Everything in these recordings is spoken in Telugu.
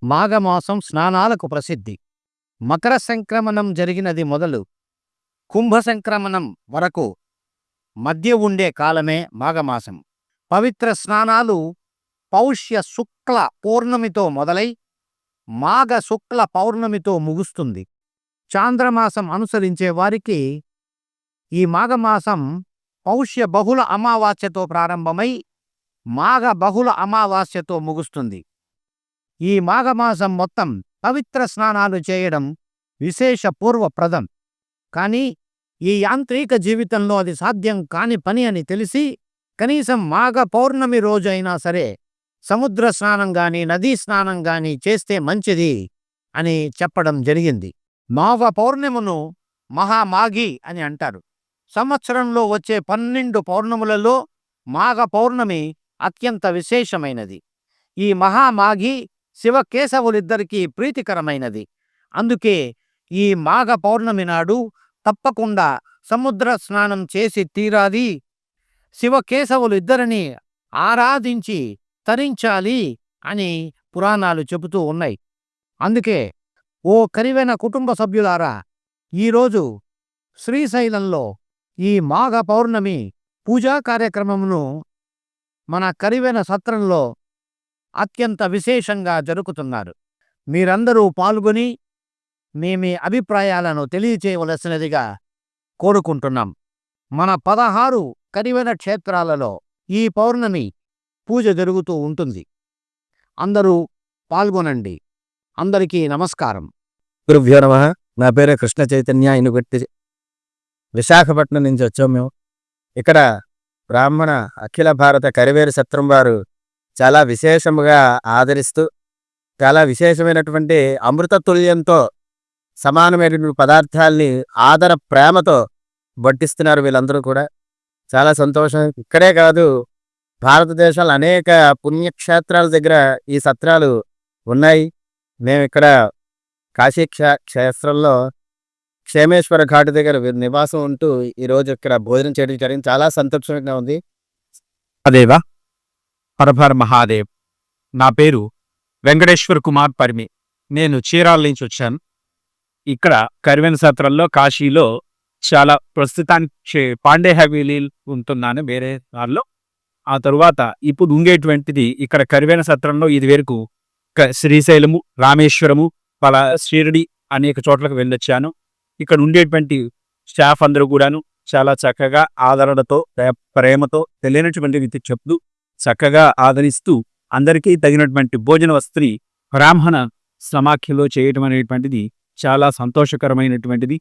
మాఘమాసం స్నానాలకు ప్రసిద్ధి. మకర సంక్రమణం జరిగినది మొదలు కుంభ సంక్రమణం వరకు మధ్య ఉండే కాలమే మాఘమాసం. పవిత్ర స్నానాలు పౌష్య శుక్ల పౌర్ణమితో మొదలై మాఘ శుక్ల పౌర్ణమితో ముగుస్తుంది. చాంద్రమాసం అనుసరించే వారికి ఈ మాఘమాసం పౌష్య బహుళ అమావాస్యతో ప్రారంభమై మాఘ బహుళ అమావాస్యతో ముగుస్తుంది. ఈ మాఘమాసం మొత్తం పవిత్ర స్నానాలు చేయడం విశేష పూర్వప్రదం. కానీ ఈ యాంత్రిక జీవితంలో అది సాధ్యం కాని పని అని తెలిసి కనీసం మాఘ పౌర్ణమి రోజు అయినా సరే సముద్ర స్నానం గాని నదీ స్నానం గాని చేస్తే మంచిది అని చెప్పడం జరిగింది. మాఘ పౌర్ణిమను మహామాఘి అని అంటారు. సంవత్సరంలో వచ్చే 12 పౌర్ణములలో మాఘ పౌర్ణమి అత్యంత విశేషమైనది. ఈ మహామాఘి శివకేశవులిద్దరికీ ప్రీతికరమైనది. అందుకే ఈ మాఘ పౌర్ణమి నాడు తప్పకుండా సముద్ర స్నానం చేసి తీరాలి, శివకేశవులిద్దరిని ఆరాధించి తరించాలి అని పురాణాలు చెబుతూ ఉన్నాయి. అందుకే ఓ కరివెన కుటుంబ సభ్యులారా, ఈరోజు శ్రీశైలంలో ఈ మాఘ పౌర్ణమి పూజా కార్యక్రమమును మన కరివెన సత్రంలో అత్యంత విశేషంగా జరుపుతున్నారు. మీరందరూ పాల్గొని మీ అభిప్రాయాలను తెలియచేయవలసినదిగా కోరుకుంటున్నాం. మన 16 కరివెన క్షేత్రాలలో ఈ పౌర్ణమి పూజ జరుగుతూ ఉంటుంది. అందరూ పాల్గొనండి. అందరికీ నమస్కారం. గురుభ్యో నమః. నా పేరు కృష్ణ చైతన్య ఇనుగట్టి. విశాఖపట్నం నుంచి వచ్చాం మేము. ఇక్కడ బ్రాహ్మణ అఖిల భారత కరివేరు సత్రం వారు చాలా విశేషముగా ఆదరిస్తూ చాలా విశేషమైనటువంటి అమృత తుల్యంతో సమానమైనటువంటి పదార్థాల్ని ఆదర ప్రేమతో వడ్డిస్తున్నారు వీళ్ళందరూ కూడా. చాలా సంతోషం. ఇక్కడే కాదు, భారతదేశంలో అనేక పుణ్యక్షేత్రాల దగ్గర ఈ సత్రాలు ఉన్నాయి. మేము ఇక్కడ కాశీ క్షేత్రంలో క్షేమేశ్వర ఘాటు దగ్గర నివాసం ఉంటూ ఈరోజు ఇక్కడ భోజనం చేయడం జరిగింది. చాలా సంతోషంగా ఉంది. అదేవా హరహర మహాదేవ్. నా పేరు వెంకటేశ్వర్ కుమార్ పరిమి. నేను చీరాల నుంచి వచ్చాను. ఇక్కడ కరివెన సత్రంలో కాశీలో చాలా ప్రస్తుతానికి పాండే హవేలీ ఉంటున్నాను వేరే దానిలో. ఆ తరువాత ఇప్పుడు ఉండేటువంటిది ఇక్కడ కరివెన సత్రంలో ఇది వరకు శ్రీశైలము, రామేశ్వరము, షిరిడి అనేక చోట్లకు వెళ్ళొచ్చాను. ఇక్కడ ఉండేటువంటి స్టాఫ్ అందరూ కూడాను చాలా చక్కగా ఆదరణతో ప్రేమతో తెలియనటువంటి రీతి చెప్తూ చక్కగా ఆదరిస్తూ అందరికీ తగినటువంటి భోజన వస్త్రి బ్రాహ్మణ సమాఖ్యలో చేయటం అనేటువంటిది చాలా సంతోషకరమైనటువంటిది.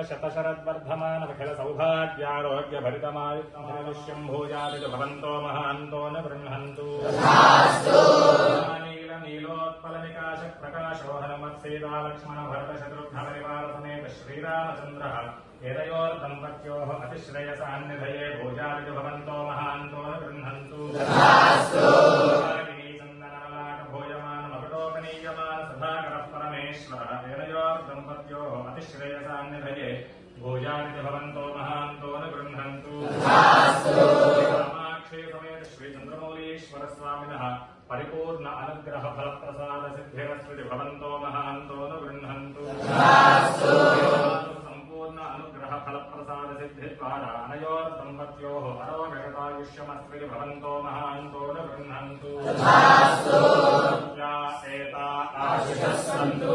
शतशरद्वर्धमानमखिल सौभाग्यारोग्यभरितमायुष्यं भूयादितु भवन्तो महान्तो न गृह्णन्तु नीलोत्पलनिकाशप्रकाशो हनुमत्सीता लक्ष्मण भरत शत्रुघ्नपरिवार समेत श्रीरामचन्द्रः एतयोर्दम्पत्योः अतिश्रेयसान्निधये भूयादितु भवन्तो महान्तो न गृह्णन्तु పరిపూర్ణ అనుగ్రహ ఫల ప్రసాద సిద్ధిరస్మృతి భవంతో మహాంతో న గృహంతు సంపూర్ణ అనుగ్రహ ఫల ప్రసాద సిద్ధి ద్వారా అనయోర్ దంపత్యోః అరోగతాయుష్యమస్మృతి భవంతో మహాంతో న గృహంతు ఏతా ఆశిషస్సంతు